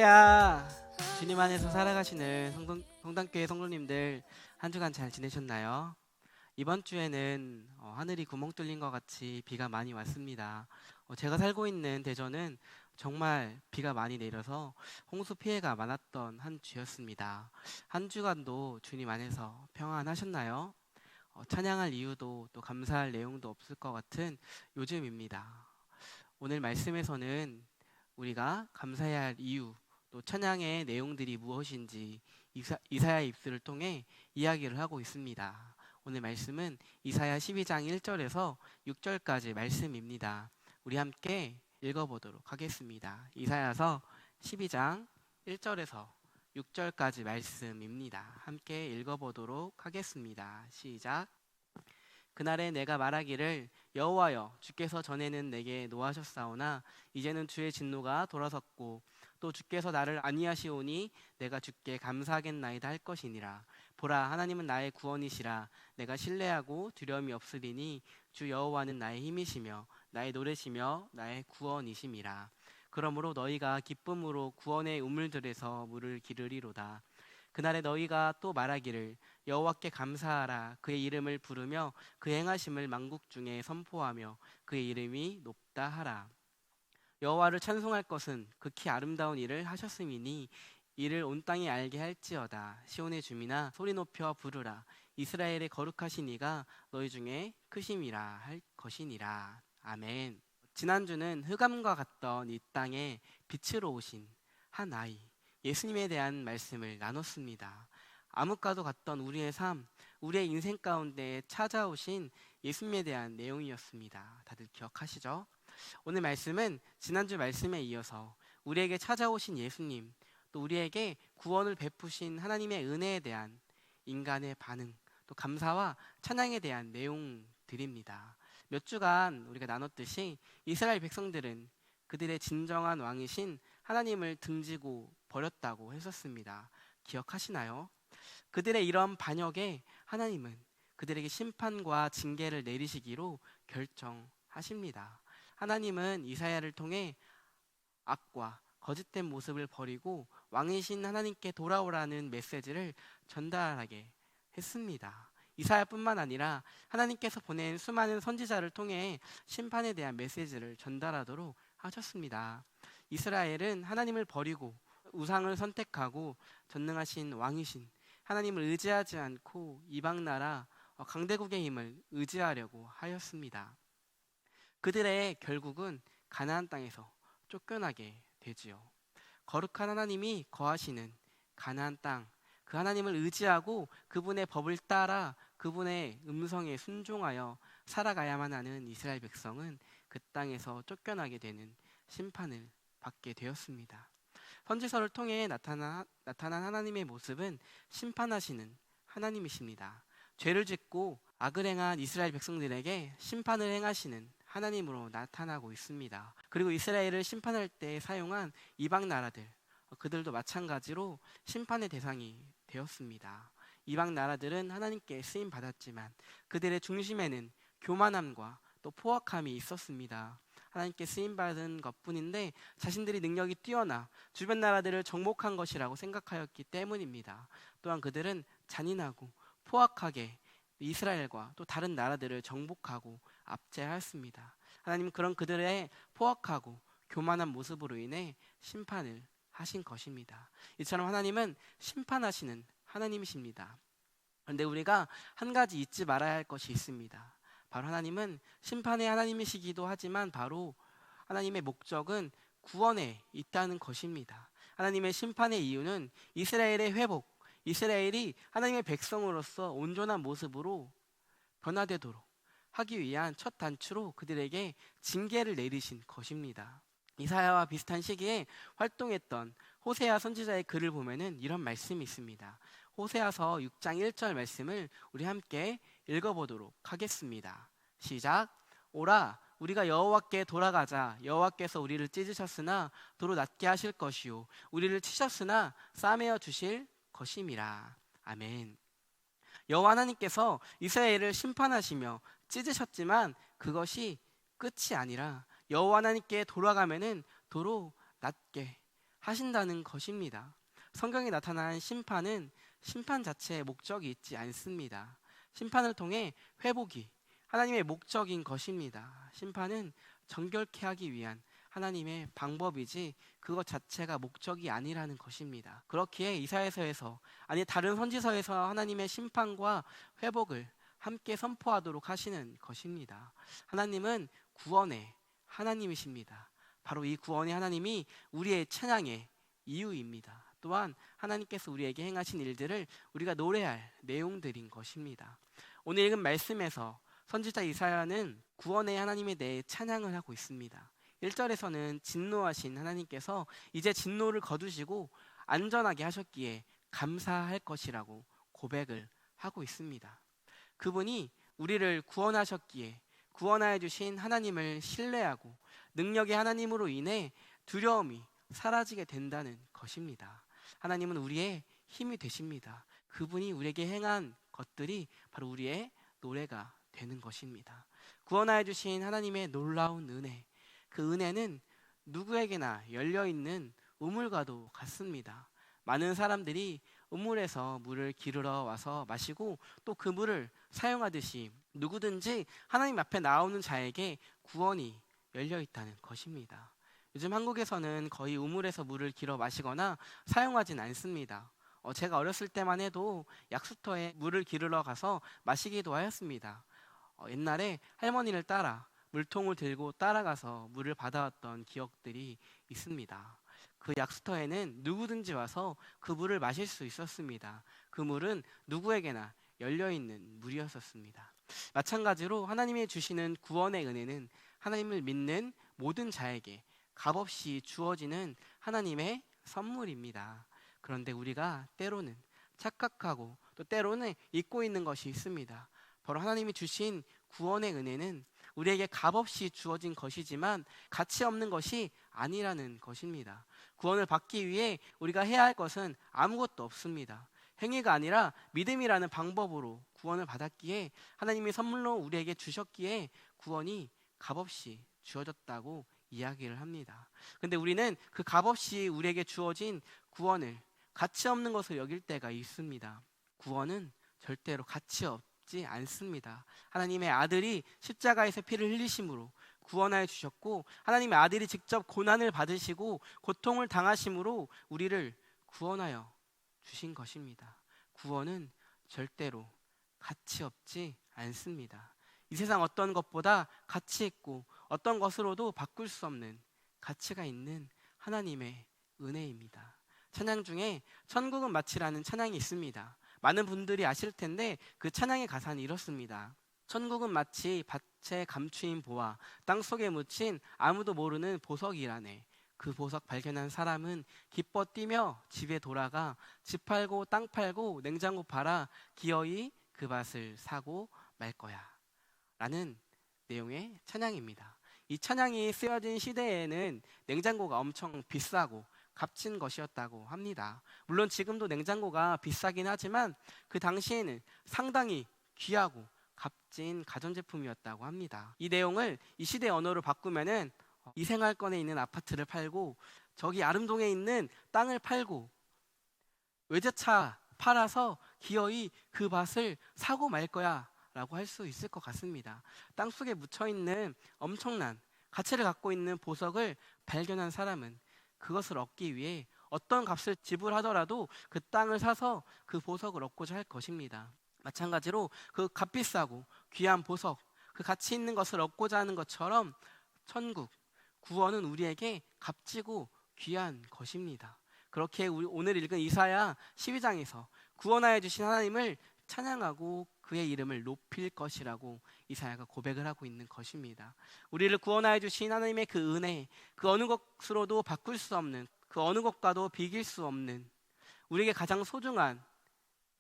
할렐루야. 주님 안에서 살아가시는 성당교회 성도님들 한 주간 잘 지내셨나요? 이번 주에는 하늘이 구멍 뚫린 것 같이 비가 많이 왔습니다. 제가 살고 있는 대전은 정말 비가 많이 내려서 홍수 피해가 많았던 한 주였습니다. 한 주간도 주님 안에서 평안하셨나요? 찬양할 이유도 또 감사할 내용도 없을 것 같은 요즘입니다. 오늘 말씀에서는 우리가 감사해야 할 이유, 또 찬양의 내용들이 무엇인지 이사야 입술을 통해 이야기를 하고 있습니다. 오늘 말씀은 이사야 12장 1절에서 6절까지 말씀입니다. 우리 함께 읽어보도록 하겠습니다. 이사야서 12장 1절에서 6절까지 말씀입니다. 함께 읽어보도록 하겠습니다. 시작. 그날에 내가 말하기를 여호와여 주께서 전에는 내게 노하셨사오나 이제는 주의 진노가 돌아섰고 또 주께서 나를 안위하시오니 내가 주께 감사하겠나이다 할 것이니라. 보라 하나님은 나의 구원이시라. 내가 신뢰하고 두려움이 없으리니 주 여호와는 나의 힘이시며 나의 노래시며 나의 구원이심이라. 그러므로 너희가 기쁨으로 구원의 우물들에서 물을 기르리로다. 그날에 너희가 또 말하기를 여호와께 감사하라. 그의 이름을 부르며 그 행하심을 만국 중에 선포하며 그의 이름이 높다 하라. 여호와를 찬송할 것은 극히 아름다운 일을 하셨음이니 이를 온 땅이 알게 할지어다. 시온의 주민아 소리 높여 부르라. 이스라엘의 거룩하신 이가 너희 중에 크심이라 할 것이니라. 아멘. 지난주는 흑암과 같던 이 땅에 빛으로 오신 한 아이 예수님에 대한 말씀을 나눴습니다. 암흑과도 같던 우리의 삶, 우리의 인생 가운데 찾아오신 예수님에 대한 내용이었습니다. 다들 기억하시죠? 오늘 말씀은 지난주 말씀에 이어서 우리에게 찾아오신 예수님, 또 우리에게 구원을 베푸신 하나님의 은혜에 대한 인간의 반응, 또 감사와 찬양에 대한 내용들입니다. 몇 주간 우리가 나눴듯이 이스라엘 백성들은 그들의 진정한 왕이신 하나님을 등지고 버렸다고 했었습니다. 기억하시나요? 그들의 이런 반역에 하나님은 그들에게 심판과 징계를 내리시기로 결정하십니다. 하나님은 이사야를 통해 악과 거짓된 모습을 버리고 왕이신 하나님께 돌아오라는 메시지를 전달하게 했습니다. 이사야뿐만 아니라 하나님께서 보낸 수많은 선지자를 통해 심판에 대한 메시지를 전달하도록 하셨습니다. 이스라엘은 하나님을 버리고 우상을 선택하고 전능하신 왕이신 하나님을 의지하지 않고 이방 나라 강대국의 힘을 의지하려고 하였습니다. 그들의 결국은 가나안 땅에서 쫓겨나게 되지요. 거룩한 하나님이 거하시는 가나안 땅, 그 하나님을 의지하고 그분의 법을 따라 그분의 음성에 순종하여 살아가야만 하는 이스라엘 백성은 그 땅에서 쫓겨나게 되는 심판을 받게 되었습니다. 선지서를 통해 나타난 하나님의 모습은 심판하시는 하나님이십니다. 죄를 짓고 악을 행한 이스라엘 백성들에게 심판을 행하시는 하나님으로 나타나고 있습니다. 그리고 이스라엘을 심판할 때 사용한 이방 나라들, 그들도 마찬가지로 심판의 대상이 되었습니다. 이방 나라들은 하나님께 쓰임 받았지만 그들의 중심에는 교만함과 또 포악함이 있었습니다. 하나님께 쓰임받은 것뿐인데 자신들이 능력이 뛰어나 주변 나라들을 정복한 것이라고 생각하였기 때문입니다. 또한 그들은 잔인하고 포악하게 이스라엘과 또 다른 나라들을 정복하고 압제하였습니다. 하나님은 그런 그들의 포악하고 교만한 모습으로 인해 심판을 하신 것입니다. 이처럼 하나님은 심판하시는 하나님이십니다. 그런데 우리가 한 가지 잊지 말아야 할 것이 있습니다. 바로 하나님은 심판의 하나님이시기도 하지만 바로 하나님의 목적은 구원에 있다는 것입니다. 하나님의 심판의 이유는 이스라엘의 회복, 이스라엘이 하나님의 백성으로서 온전한 모습으로 변화되도록 하기 위한 첫 단추로 그들에게 징계를 내리신 것입니다. 이사야와 비슷한 시기에 활동했던 호세아 선지자의 글을 보면은 이런 말씀이 있습니다. 호세아서 6장 1절 말씀을 우리 함께 읽어보도록 하겠습니다. 시작. 오라 우리가 여호와께 돌아가자. 여호와께서 우리를 찢으셨으나 도로 낫게 하실 것이요 우리를 치셨으나 싸매어 주실 것임이라. 아멘. 여호와 하나님께서 이스라엘을 심판하시며 찢으셨지만 그것이 끝이 아니라 여호와 하나님께 돌아가면은 도로 낫게 하신다는 것입니다. 성경에 나타난 심판은 심판 자체에 목적이 있지 않습니다. 심판을 통해 회복이 하나님의 목적인 것입니다. 심판은 정결케 하기 위한 하나님의 방법이지 그것 자체가 목적이 아니라는 것입니다. 그렇기에 이사야서에서 아니 다른 선지서에서 하나님의 심판과 회복을 함께 선포하도록 하시는 것입니다. 하나님은 구원의 하나님이십니다. 바로 이 구원의 하나님이 우리의 찬양의 이유입니다. 또한 하나님께서 우리에게 행하신 일들을 우리가 노래할 내용들인 것입니다. 오늘 읽은 말씀에서 선지자 이사야는 구원의 하나님에 대해 찬양을 하고 있습니다. 1절에서는 진노하신 하나님께서 이제 진노를 거두시고 안전하게 하셨기에 감사할 것이라고 고백을 하고 있습니다. 그분이 우리를 구원하셨기에 구원하여 주신 하나님을 신뢰하고 능력의 하나님으로 인해 두려움이 사라지게 된다는 것입니다. 하나님은 우리의 힘이 되십니다. 그분이 우리에게 행한 것들이 바로 우리의 노래가 되는 것입니다. 구원하여 주신 하나님의 놀라운 은혜, 그 은혜는 누구에게나 열려있는 우물과도 같습니다. 많은 사람들이 우물에서 물을 기르러 와서 마시고 또 그 물을 사용하듯이 누구든지 하나님 앞에 나오는 자에게 구원이 열려있다는 것입니다. 요즘 한국에서는 거의 우물에서 물을 길어 마시거나 사용하진 않습니다. 제가 어렸을 때만 해도 약수터에 물을 기르러 가서 마시기도 하였습니다. 옛날에 할머니를 따라 물통을 들고 따라가서 물을 받아왔던 기억들이 있습니다. 그 약수터에는 누구든지 와서 그 물을 마실 수 있었습니다. 그 물은 누구에게나 열려있는 물이었었습니다. 마찬가지로 하나님이 주시는 구원의 은혜는 하나님을 믿는 모든 자에게 값없이 주어지는 하나님의 선물입니다. 그런데 우리가 때로는 착각하고 또 때로는 잊고 있는 것이 있습니다. 바로 하나님이 주신 구원의 은혜는 우리에게 값없이 주어진 것이지만 가치 없는 것이 아니라는 것입니다. 구원을 받기 위해 우리가 해야 할 것은 아무것도 없습니다. 행위가 아니라 믿음이라는 방법으로 구원을 받았기에 하나님이 선물로 우리에게 주셨기에 구원이 값없이 주어졌다고 이야기를 합니다. 근데 우리는 그 값없이 우리에게 주어진 구원을 가치 없는 것을 여길 때가 있습니다. 구원은 절대로 가치 없지 않습니다. 하나님의 아들이 십자가에서 피를 흘리심으로 구원하여 주셨고 하나님의 아들이 직접 고난을 받으시고 고통을 당하심으로 우리를 구원하여 주신 것입니다. 구원은 절대로 가치 없지 않습니다. 이 세상 어떤 것보다 가치 있고 어떤 것으로도 바꿀 수 없는 가치가 있는 하나님의 은혜입니다. 찬양 중에 천국은 마치라는 찬양이 있습니다. 많은 분들이 아실 텐데 그 찬양의 가사는 이렇습니다. 천국은 마치 밭에 감추인 보화, 땅속에 묻힌 아무도 모르는 보석이라네. 그 보석 발견한 사람은 기뻐 뛰며 집에 돌아가 집 팔고 땅 팔고 냉장고 팔아 기어이 그 밭을 사고 말 거야 라는 내용의 찬양입니다. 이 찬양이 쓰여진 시대에는 냉장고가 엄청 비싸고 값진 것이었다고 합니다. 물론 지금도 냉장고가 비싸긴 하지만 그 당시에는 상당히 귀하고 값진 가전제품이었다고 합니다. 이 내용을 이 시대 언어로 바꾸면은 이생활권에 있는 아파트를 팔고 저기 아름동에 있는 땅을 팔고 외제차 팔아서 기어이 그 밭을 사고 말 거야 라고 할 수 있을 것 같습니다. 땅속에 묻혀있는 엄청난 가치를 갖고 있는 보석을 발견한 사람은 그것을 얻기 위해 어떤 값을 지불하더라도 그 땅을 사서 그 보석을 얻고자 할 것입니다. 마찬가지로 그 값비싸고 귀한 보석, 그 가치 있는 것을 얻고자 하는 것처럼 천국, 구원은 우리에게 값지고 귀한 것입니다. 그렇게 오늘 읽은 이사야 12장에서 구원하여 주신 하나님을 찬양하고 그의 이름을 높일 것이라고 이사야가 고백을 하고 있는 것입니다. 우리를 구원하여 주신 하나님의 그 은혜, 그 어느 것으로도 바꿀 수 없는, 그 어느 것과도 비길 수 없는 우리에게 가장 소중한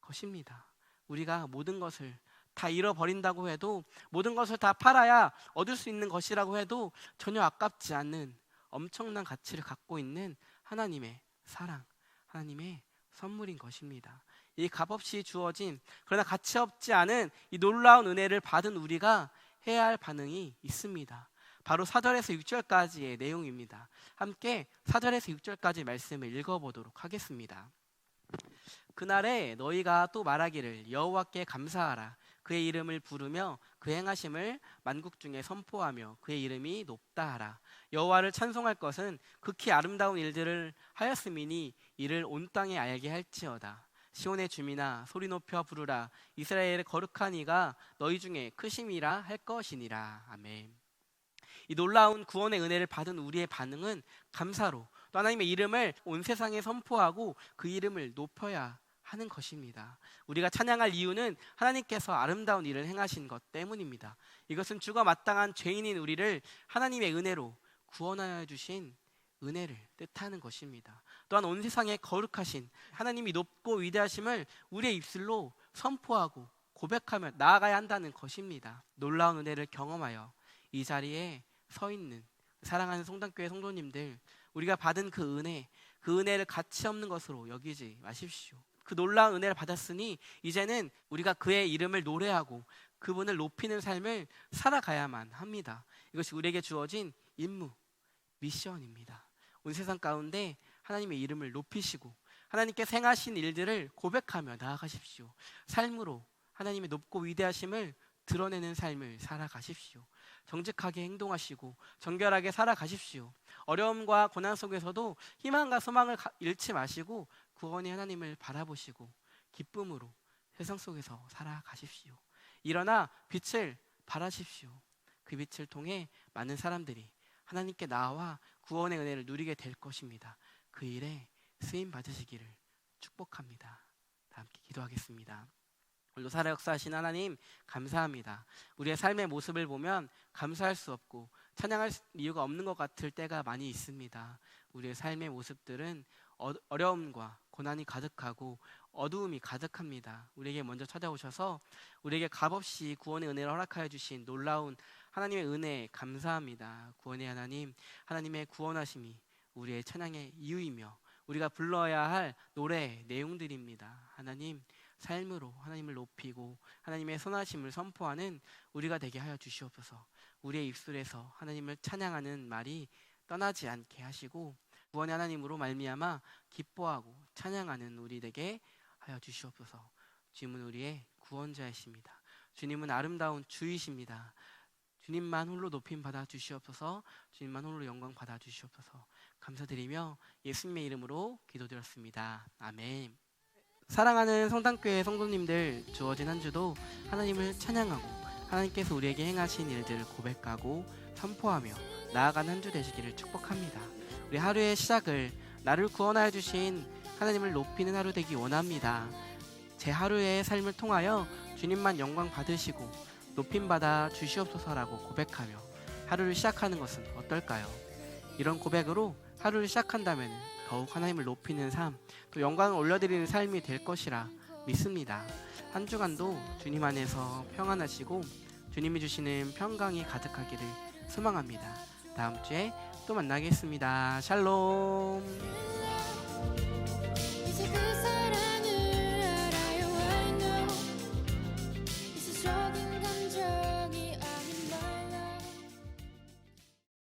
것입니다. 우리가 모든 것을 다 잃어버린다고 해도, 모든 것을 다 팔아야 얻을 수 있는 것이라고 해도 전혀 아깝지 않는 엄청난 가치를 갖고 있는 하나님의 사랑, 하나님의 선물인 것입니다. 이 값없이 주어진 그러나 가치 없지 않은 이 놀라운 은혜를 받은 우리가 해야 할 반응이 있습니다. 바로 4절에서 6절까지의 내용입니다. 함께 4절에서 6절까지 말씀을 읽어보도록 하겠습니다. 그날에 너희가 또 말하기를 여호와께 감사하라. 그의 이름을 부르며 그 행하심을 만국 중에 선포하며 그의 이름이 높다 하라. 여호와를 찬송할 것은 극히 아름다운 일들을 하였음이니 이를 온 땅에 알게 할지어다. 시온의 주민아 소리 높여 부르라. 이스라엘의 거룩한 이가 너희 중에 크심이라 할 것이니라. 아멘. 이 놀라운 구원의 은혜를 받은 우리의 반응은 감사로 또 하나님의 이름을 온 세상에 선포하고 그 이름을 높여야 하는 것입니다. 우리가 찬양할 이유는 하나님께서 아름다운 일을 행하신 것 때문입니다. 이것은 주가 마땅한 죄인인 우리를 하나님의 은혜로 구원하여 주신 은혜를 뜻하는 것입니다. 또한 온 세상에 거룩하신 하나님이 높고 위대하심을 우리의 입술로 선포하고 고백하며 나아가야 한다는 것입니다. 놀라운 은혜를 경험하여 이 자리에 서 있는 사랑하는 성당교회 성도님들, 우리가 받은 그 은혜를 가치 없는 것으로 여기지 마십시오. 그 놀라운 은혜를 받았으니 이제는 우리가 그의 이름을 노래하고 그분을 높이는 삶을 살아가야만 합니다. 이것이 우리에게 주어진 임무, 미션입니다. 온 세상 가운데 하나님의 이름을 높이시고 하나님께서 행하신 일들을 고백하며 나아가십시오. 삶으로 하나님의 높고 위대하심을 드러내는 삶을 살아가십시오. 정직하게 행동하시고 정결하게 살아가십시오. 어려움과 고난 속에서도 희망과 소망을 잃지 마시고 구원의 하나님을 바라보시고 기쁨으로 세상 속에서 살아가십시오. 일어나 빛을 발하십시오. 그 빛을 통해 많은 사람들이 하나님께 나와 구원의 은혜를 누리게 될 것입니다. 그 일에 쓰임 받으시기를 축복합니다. 다 함께 기도하겠습니다. 오늘도 살아 역사하신 하나님 감사합니다. 우리의 삶의 모습을 보면 감사할 수 없고 찬양할 이유가 없는 것 같을 때가 많이 있습니다. 우리의 삶의 모습들은 어려움과 고난이 가득하고 어두움이 가득합니다. 우리에게 먼저 찾아오셔서 우리에게 값없이 구원의 은혜를 허락하여 주신 놀라운 하나님의 은혜에 감사합니다. 구원의 하나님, 하나님의 구원하심이 우리의 찬양의 이유이며 우리가 불러야 할 노래의 내용들입니다. 하나님, 삶으로 하나님을 높이고 하나님의 선하심을 선포하는 우리가 되게 하여 주시옵소서. 우리의 입술에서 하나님을 찬양하는 말이 떠나지 않게 하시고 구원의 하나님으로 말미암아 기뻐하고 찬양하는 우리 되게 하여 주시옵소서. 주님은 우리의 구원자이십니다. 주님은 아름다운 주이십니다. 주님만 홀로 높임 받아 주시옵소서. 주님만 홀로 영광 받아 주시옵소서. 감사드리며 예수님의 이름으로 기도드렸습니다. 아멘. 사랑하는 성당교회 성도님들, 주어진 한 주도 하나님을 찬양하고 하나님께서 우리에게 행하신 일들을 고백하고 선포하며 나아가는 한 주 되시기를 축복합니다. 우리 하루의 시작을 나를 구원하여 주신 하나님을 높이는 하루 되기 원합니다. 제 하루의 삶을 통하여 주님만 영광 받으시고 높임받아 주시옵소서라고 고백하며 하루를 시작하는 것은 어떨까요? 이런 고백으로 하루를 시작한다면 더욱 하나님을 높이는 삶, 또 영광을 올려드리는 삶이 될 것이라 믿습니다. 한 주간도 주님 안에서 평안하시고 주님이 주시는 평강이 가득하기를 소망합니다. 다음 주에 또 만나겠습니다. 샬롬.